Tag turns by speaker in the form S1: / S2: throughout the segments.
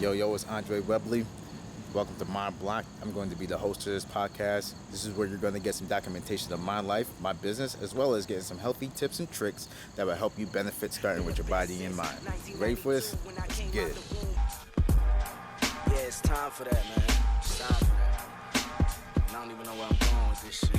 S1: Yo, it's Andre Webley. Welcome to My Block. I'm going to be the host of this podcast. This is where you're going to get some documentation of my life, my business, as well as getting some healthy tips and tricks that will help you benefit starting with your body and mind. You ready for this? Let's get it.
S2: Yeah, it's time for that, man. It's time for that. I don't even know where I'm going with this shit.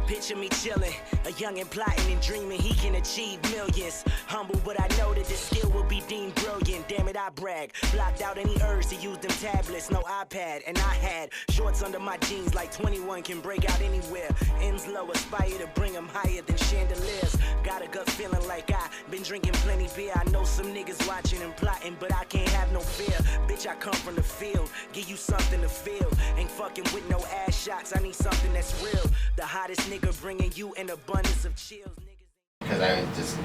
S2: Picture me chillin', a youngin' plotting and dreaming he can achieve millions. Humble, but I know that this skill will be deemed brilliant. Damn it, I brag. Blocked out any urge to use them tablets, no iPad. And I had shorts under my jeans like 21 can break out anywhere. Ends low, aspire to bring them higher than chandeliers. Got a gut feeling like I been drinking plenty beer. I know some niggas watching and plotting, but I can't have no fear. Bitch, I come from the field, give you something to feel. Ain't fucking with no ass shots, I need something that's real. The hottest nigga bringing you an abundance of chills.
S3: Because I just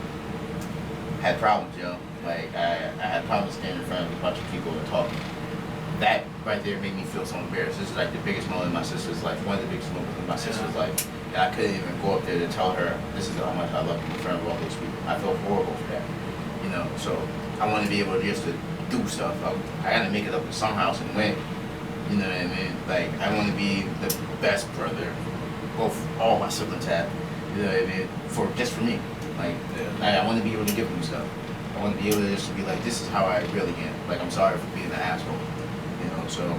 S3: had problems, Like, I had problems standing in front of a bunch of people and talking. That right there made me feel so embarrassed. This is like the biggest moment in my sister's life, one of the biggest moments in my sister's life. And I couldn't even go up there to tell her, this is how much I love you in front of all those people. I felt horrible for that, So I want to be able just to do stuff. I got to make it up somehow, some way. You know what I mean? Like, I want to be the best brother both all my siblings have, you know what I mean, just for me. Like, I want to be able to give them stuff. I want to be able to just be like, this is how I really am. Like, I'm sorry for being an asshole, so,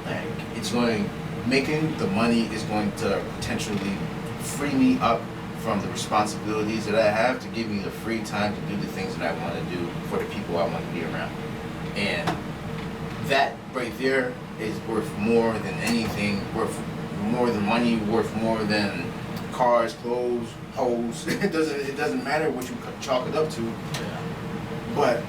S3: like, making the money is going to potentially free me up from the responsibilities that I have to give me the free time to do the things that I want to do for the people I want to be around. And that right there is worth more than anything, worth more than money, worth more than cars, clothes, hoes. It doesn't matter what you chalk it up to. But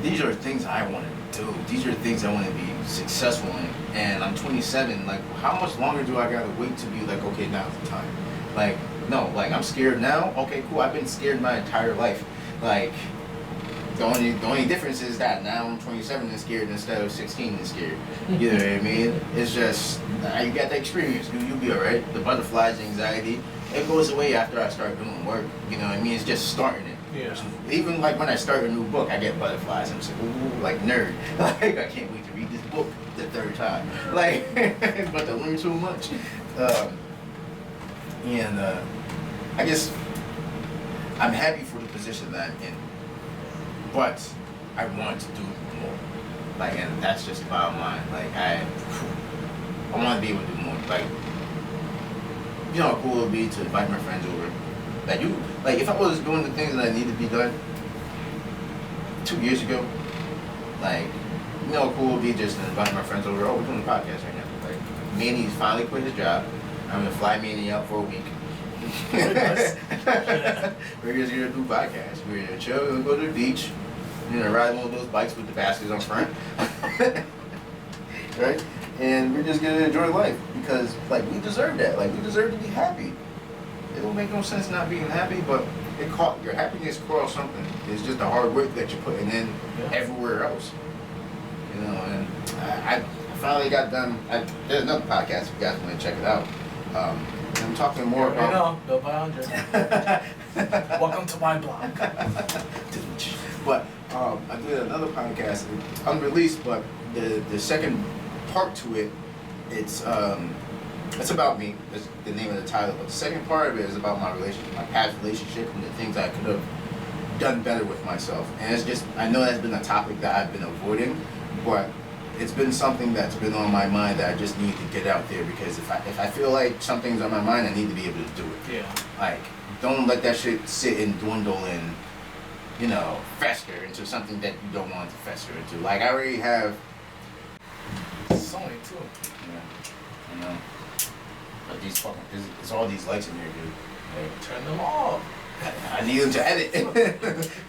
S3: these are things I want to do. These are things I want to be successful in. And I'm 27. Like, how much longer do I gotta wait to be like, okay, now's the time? Like, no. Like, I'm scared now. Okay, cool. I've been scared my entire life. Like, the only difference is that now I'm 27 and scared instead of 16 and scared. You know what I mean? It's just, you got the experience, you'll be alright. The butterflies, anxiety, it goes away after I start doing work. You know what I mean? It's just starting it.
S4: Yeah.
S3: Even like when I start a new book, I get butterflies. I'm just like, ooh, like nerd. Like, I can't wait to read this book the third time. Like, but to learn so much. I guess I'm happy for the position that I'm in. But I want to do more. Like, and that's just the bottom line. Like, I want to be able to do more. Like, you know how cool it would be to invite my friends over. Like, if I was doing the things that I need to be done 2 years ago, like, you know how cool it would be just to invite my friends over. Oh, we're doing a podcast right now. Like, Manny's finally quit his job. I'm gonna fly Manny out for a week. We're just gonna do podcasts. We're gonna chill, we're gonna go to the beach, ride one of those bikes with the baskets on front. Right? And we're just gonna enjoy life because, like, we deserve that. Like, we deserve to be happy. It don't make no sense not being happy, but your happiness costs something. It's just the hard work that you're putting in everywhere else. And I finally got done. There's another podcast if you guys want to check it out. I'm talking more about.
S4: I know, Bill by Andre. Welcome to my block.
S3: But I did another podcast, unreleased, but the second part to it, it's about me. That's the name of the title. But the second part of it is about my relationship, my past relationship, and the things I could have done better with myself. And it's just, I know that's been a topic that I've been avoiding, but it's been something that's been on my mind that I just need to get out there, because if I feel like something's on my mind, I need to be able to do it.
S4: Yeah.
S3: Like, don't let that shit sit and dwindle and, fester into something that you don't want to fester into. Like, I already have.
S4: It's only two.
S3: Yeah. I know. But it's all these lights in here, dude. Like,
S4: Turn them off.
S3: I need them to edit.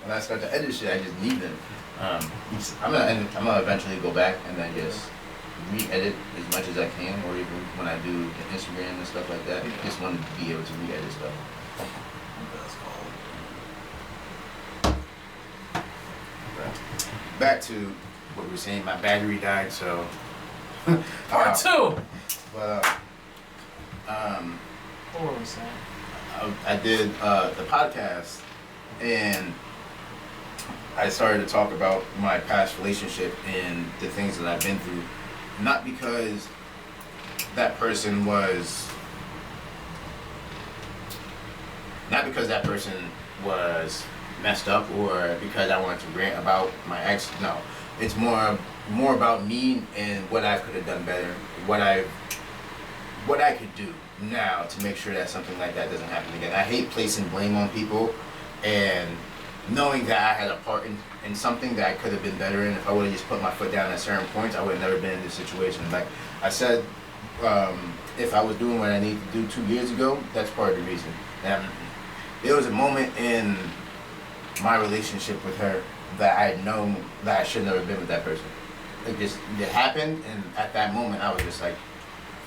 S3: When I start to edit shit, I just need them. I'm gonna eventually go back and then just re-edit as much as I can, or even when I do the Instagram and stuff like that. Just want to be able to re-edit stuff. Back to what we were saying. My battery died, so
S4: Part two.
S3: But
S4: What were we saying?
S3: I did the podcast, and I started to talk about my past relationship and the things that I've been through, not because that person was messed up or because I wanted to rant about my ex. No, it's more about me and what I could have done better, what I could do now to make sure that something like that doesn't happen again. I hate placing blame on people, and knowing that I had a part in something that I could have been better in. If I would have just put my foot down at certain points, I would have never been in this situation. Like I said, if I was doing what I needed to do 2 years ago, that's part of the reason. And there was a moment in my relationship with her that I had known that I should never have been with that person. It happened, and at that moment I was just like,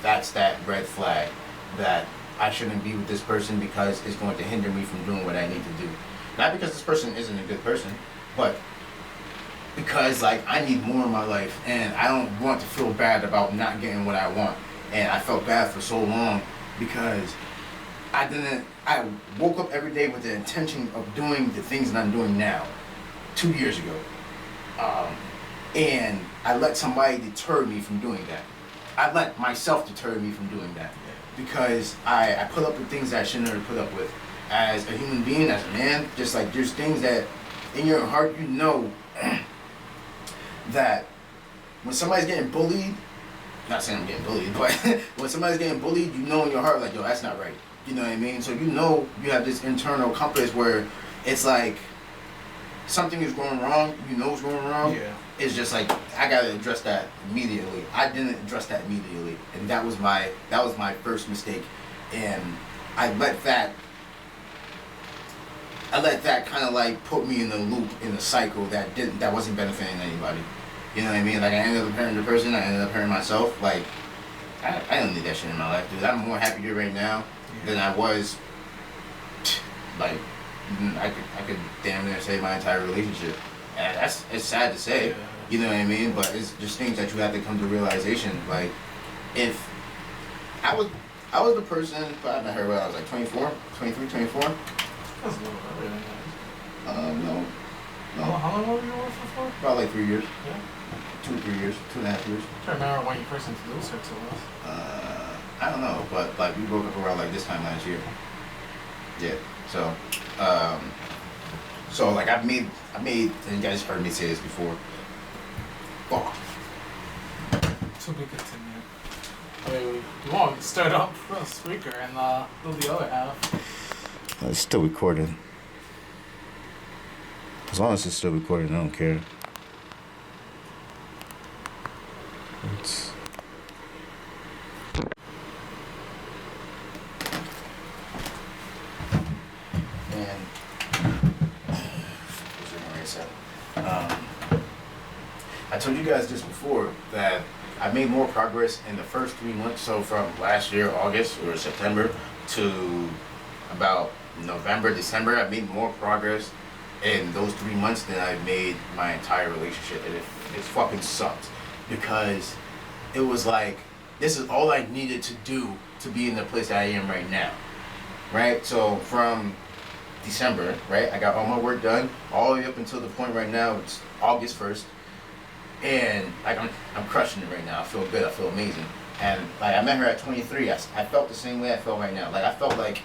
S3: that's that red flag that I shouldn't be with this person because it's going to hinder me from doing what I need to do. Not because this person isn't a good person, but because like I need more in my life and I don't want to feel bad about not getting what I want. And I felt bad for so long because I woke up every day with the intention of doing the things that I'm doing now, 2 years ago. And I let somebody deter me from doing that. I let myself deter me from doing that because I put up with things that I shouldn't have put up with. As a human being, as a man, just like there's things that in your heart you know that when somebody's getting bullied, not saying I'm getting bullied, but when somebody's getting bullied, you know in your heart like, yo, that's not right. You know what I mean? So you know you have this internal compass where it's like something is going wrong, you know what's going wrong.
S4: Yeah.
S3: It's just like I gotta address that immediately. I didn't address that immediately, and that was my first mistake, and I let that kind of like put me in a loop, in a cycle that wasn't benefiting anybody. You know what I mean? Like I ended up hurting the person, I ended up hurting myself. Like I don't need that shit in my life, dude. I'm more happier right now than I was. Like I could damn near say my entire relationship. And it's sad to say, you know what I mean? But it's just things that you have to come to realization. Like, if I was the person, but I met her when I was like 24, 23, 24.
S4: That's a little earlier than that.
S3: No.
S4: Well, how long were you with her for?
S3: About like 3 years.
S4: Yeah.
S3: 2 or 3 years, 2.5 years.
S4: I can't remember when you first introduced her to us.
S3: I don't know, but like we broke up around like this time last year. Yeah. So like I made, and you guys heard me say this before. Fuck.
S4: To be continued. I mean, you want to start up a speaker and do the other half.
S3: It's still recording. As long as it's still recording, I don't care. I told you guys this before that I made more progress in the first 3 months. So from last year, August or September to about November, December, I made more progress in those 3 months than I made my entire relationship. And it fucking sucked because it was like, this is all I needed to do to be in the place that I am right now. Right? So from December, right, I got all my work done all the way up until the point right now, it's August 1st. And like I'm crushing it right now. I feel good. I feel amazing. And like I met her at 23. I felt the same way I felt right now. Like I felt like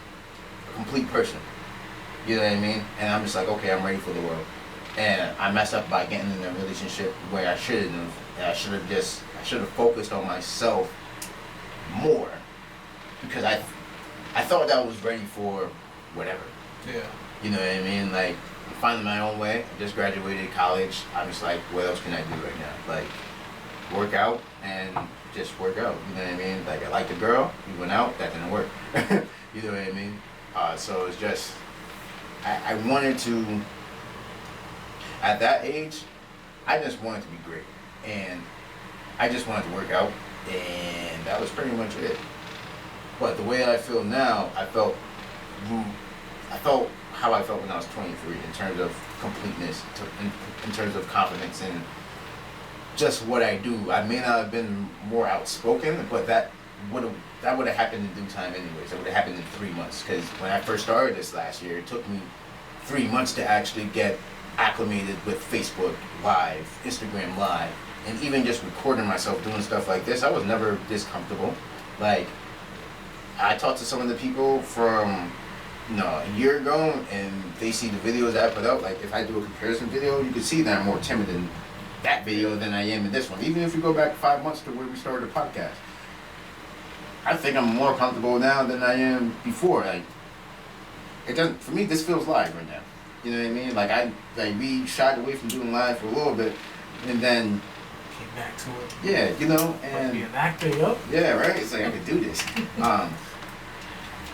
S3: a complete person. You know what I mean? And I'm just like, okay, I'm ready for the world. And I messed up by getting in a relationship where I shouldn't have. And I should have focused on myself more because I thought that I was ready for whatever.
S4: Yeah.
S3: You know what I mean? Like, I'm finding my own way. I just graduated college. I'm just like, what else can I do right now? Like, work out and just work out. You know what I mean? Like, I liked a girl. We went out. That didn't work. You know what I mean? So it's just, I wanted to, at that age, I just wanted to be great. And I just wanted to work out. And that was pretty much it. But the way I feel now, I felt how I felt when I was 23 in terms of completeness, in terms of confidence and just what I do. I may not have been more outspoken, but that would have happened in due time anyways. It would have happened in 3 months because when I first started this last year, it took me 3 months to actually get acclimated with Facebook Live, Instagram Live, and even just recording myself doing stuff like this. I was never this comfortable. Like, I talked to some of the people from a year ago, and they see the videos that I put out. Like, if I do a comparison video, you can see that I'm more timid in that video than I am in this one. Even if you go back 5 months to where we started the podcast, I think I'm more comfortable now than I am before. Like, it doesn't, for me, this feels live right now. You know what I mean? Like we shied away from doing live for a little bit, and then
S4: came back to it.
S3: Yeah, and
S4: be an actor, yup.
S3: Yeah, right. It's like I could do this.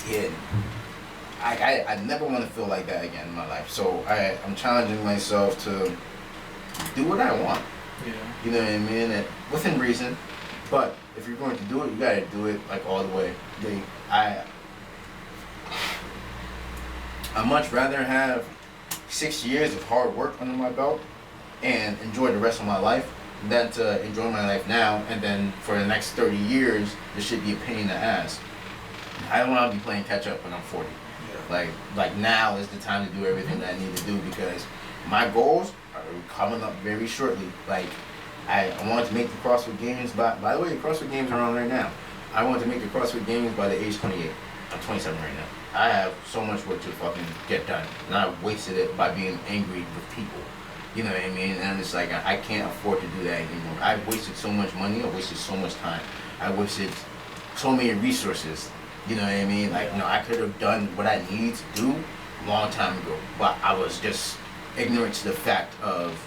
S3: Yeah, I never want to feel like that again in my life. So I'm challenging myself to do what I want.
S4: Yeah.
S3: You know what I mean? And within reason. But if you're going to do it, you gotta do it like all the way. I much rather have 6 years of hard work under my belt and enjoy the rest of my life than to enjoy my life now and then for the next 30 years this should be a pain in the ass. I don't want to be playing catch up when I'm 40. Yeah. Like now is the time to do everything that I need to do because my goals are coming up very shortly. Like I wanted to make the CrossFit Games by the way, the CrossFit Games are on right now. I wanted to make the CrossFit Games by the age 28. I'm 27 right now. I have so much work to fucking get done, and I wasted it by being angry with people. You know what I mean? And it's like I can't afford to do that anymore. I wasted so much money. I wasted so much time. I wasted so many resources. You know what I mean? Like, I could have done what I needed to do a long time ago, but I was just ignorant to the fact of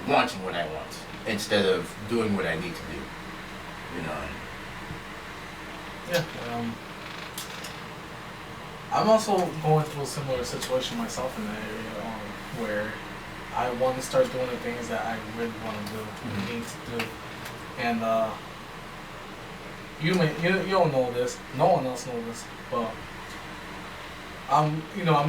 S3: wanting what I want instead of doing what I need to do. You know.
S4: Yeah. I'm also going through a similar situation myself in that area, where I want to start doing the things that I really want to do, need to do, and you don't know this, no one else knows this, but I'm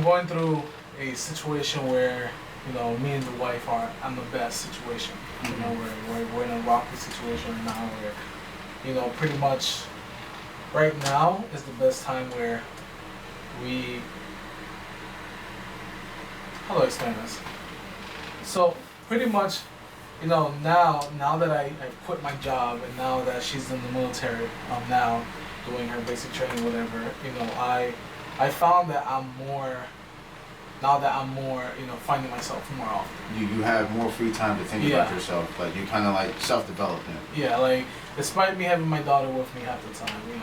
S4: going through a situation where me and the wife are in the best situation. We're in a rocky situation now where pretty much right now is the best time where how do I explain this? So pretty much, now that I quit my job and now that she's in the military, I'm now doing her basic training, whatever, I found that I'm more finding myself more often.
S3: You have more free time to think about yourself, like you kind of like self-development.
S4: Yeah, like despite me having my daughter with me half the time, well,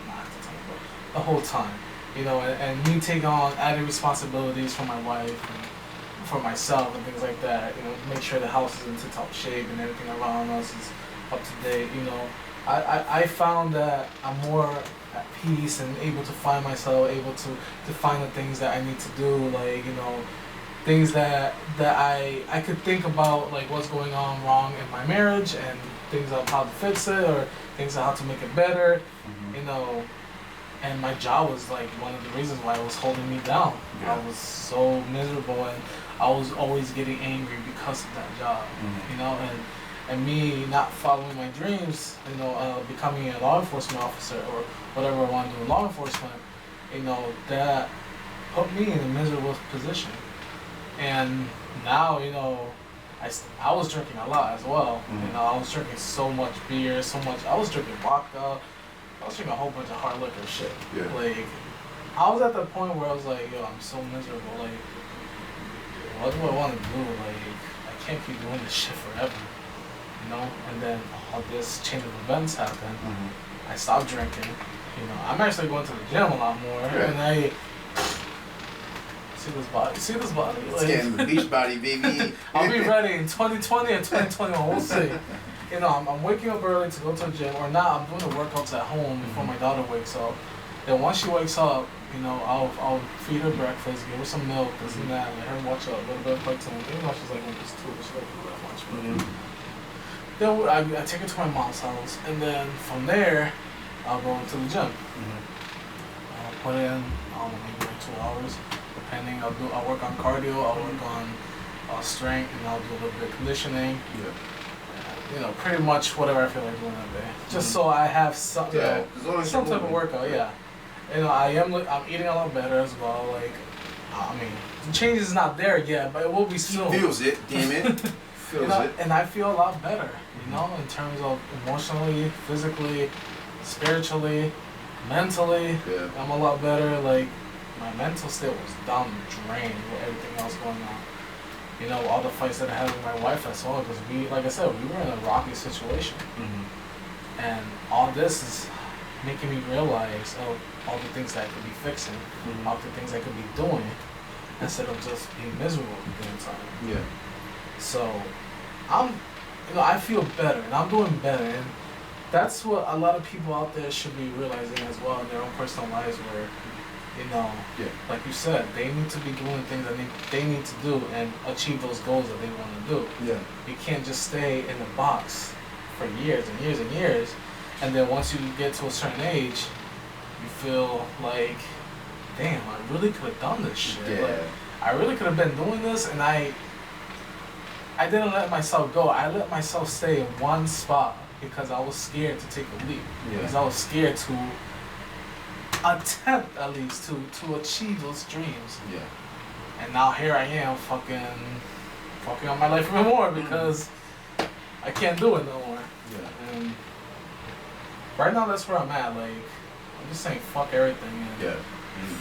S4: not half the time, but the whole time. And me take on added responsibilities for my wife and for myself and things like that. Make sure the house is in tip-top shape and everything around us is up to date. I found that I'm more at peace and able to find myself, able to find the things that I need to do, like things that I could think about, like what's going on wrong in my marriage and things on how to fix it or things on how to make it better. And my job was like one of the reasons why it was holding me down. Yeah. I was so miserable and I was always getting angry because of that job. And me not following my dreams, becoming a law enforcement officer or whatever I want to do in law enforcement, that put me in a miserable position. And now, I was drinking a lot as well. I was drinking so much beer, I was drinking vodka. I was drinking a whole bunch of hard liquor shit. Yeah. Like, I was at the point where I was like, I'm so miserable. Like, what do I want to do? Like, I can't keep doing this shit forever. And then all this chain of events happened. I stopped drinking. I'm actually going to the gym a lot more. Yeah. And I see this body.
S3: It's getting the beach body, baby.
S4: I'll be ready in 2020 or 2021. We'll see. I'm waking up early to go to the gym, or not. I'm doing the workouts at home before my daughter wakes up. Then once she wakes up, I'll feed her breakfast, give her some milk, this and that, let her watch a little bit of cartoon. She's like just 2, she doesn't do that much. Then I take her to my mom's house, and then from there, I'll go into the gym. I'll put in, maybe like 2 hours, depending. I'll work on cardio, I'll work on strength, and I'll do a little bit of conditioning. Yeah. Pretty much whatever I feel like doing that day. Just so I have some, some type of workout, yeah. I'm eating a lot better as well. Like, I mean, the change is not there yet, but it will be soon.
S3: Feels it, damn it. Feels
S4: You know,
S3: it.
S4: and I feel a lot better, you know, in terms of emotionally, physically, spiritually, mentally.
S3: Yeah.
S4: I'm a lot better. Like, my mental state was down the drain with everything else going on. You know, all the fights that I had with my wife as well, because we, like I said, we were in a rocky situation.
S3: Mm-hmm.
S4: And all this is making me realize all the things that I could be fixing, all the things I could be doing, instead of just being miserable the entire time.
S3: Yeah.
S4: So, I feel better, and I'm doing better, and that's what a lot of people out there should be realizing as well in their own personal lives, where,
S3: Yeah.
S4: like you said, they need to be doing things that they need to do and achieve those goals that they want to do.
S3: Yeah.
S4: You can't just stay in the box for years and years and years, and then once you get to a certain age, you feel like, damn, I really could have done this shit.
S3: Yeah.
S4: Like, I really could have been doing this, and I didn't let myself go. I let myself stay in one spot because I was scared to take a leap.
S3: Yeah.
S4: Because I was scared to attempt, at least, to achieve those dreams.
S3: Yeah.
S4: And now here I am, fucking on my life even more because I can't do it no more.
S3: Yeah.
S4: And right now, that's where I'm at. Like, I'm just saying, fuck everything. And
S3: Yeah.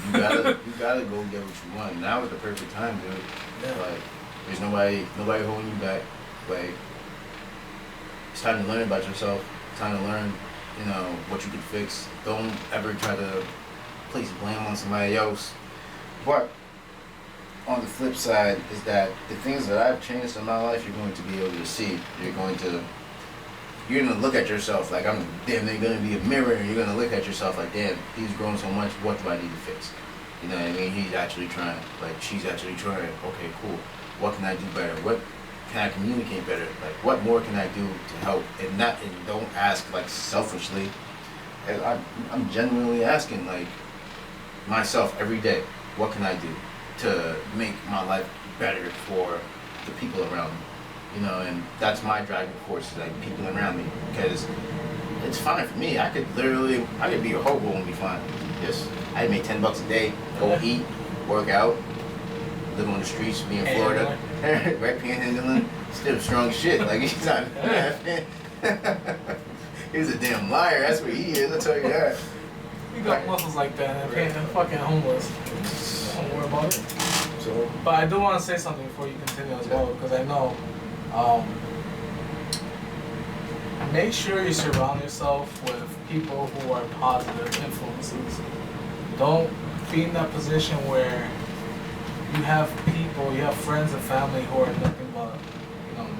S3: You gotta go get what you want. Now is the perfect time, dude.
S4: Yeah.
S3: Like, there's nobody holding you back. Like, it's time to learn about yourself. It's time to learn, what you can fix. Don't ever try to place blame on somebody else. But on the flip side is that the things that I've changed in my life, you're going to be able to see. You're gonna look at yourself like they're gonna be a mirror, and you're gonna look at yourself like, damn, he's grown so much, what do I need to fix? You know what I mean? He's actually trying, like, she's actually trying. Okay, cool. What can I do better? What can I communicate better? Like, what more can I do to help? And don't ask, like, selfishly. And I'm genuinely asking, like, myself every day, what can I do to make my life better for the people around me? And that's my driving force, is like people around me, because it's fine for me. I could be a hobo and be fine. Just, I make $10 a day, go eat, work out, live on the streets, be in Florida, right, panhandling, still strong shit. Like, he's not, he's a damn liar. That's what he is. I'll tell you that.
S4: You got muscles like that, and fucking homeless. Don't worry about it.
S3: So,
S4: But I do want to say something before you continue as well, because I know. Make sure you surround yourself with people who are positive influences. Don't be in that position where you have friends and family who are nothing but,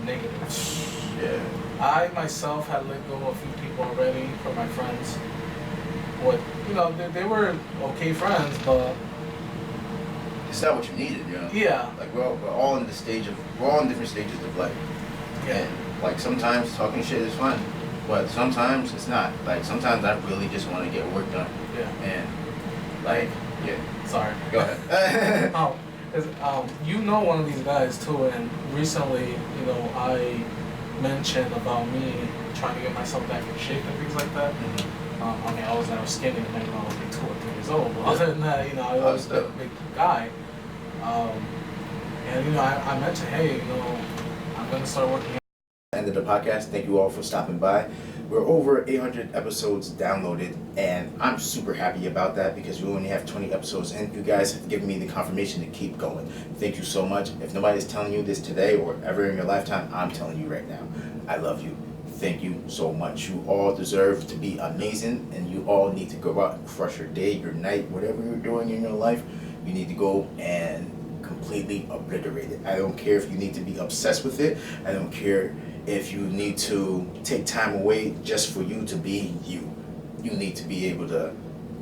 S4: negative.
S3: yeah.
S4: I myself had let go of a few people already from my friends. What, they were okay friends, but
S3: It's not what you needed,
S4: yeah.
S3: Like, we're all in different stages of life. And, like, sometimes talking shit is fun, but sometimes it's not. Like, sometimes I really just want to get work done.
S4: Yeah.
S3: And, like, yeah.
S4: Sorry.
S3: Go ahead.
S4: One of these guys too, and recently, I mentioned about me trying to get myself back in shape and things like that. I was never skinny when I was like 2 or 3 years old, but other than that, I was a big guy. And I mentioned, hey, I'm gonna start working out.
S1: End of the podcast. Thank you all for stopping by. We're over 800 episodes downloaded, and I'm super happy about that because we only have 20 episodes in. You guys have given me the confirmation to keep going. Thank you so much. If nobody's telling you this today or ever in your lifetime, I'm telling you right now. I love you. Thank you so much. You all deserve to be amazing, and you all need to go out and crush your day, your night, whatever you're doing in your life. You need to go and completely obliterate it. I don't care if you need to be obsessed with it. I don't care if you need to take time away just for you to be you. You need to be able to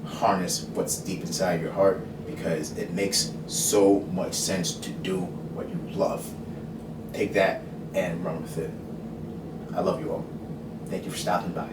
S1: harness what's deep inside your heart, because it makes so much sense to do what you love. Take that and run with it. I love you all. Thank you for stopping by.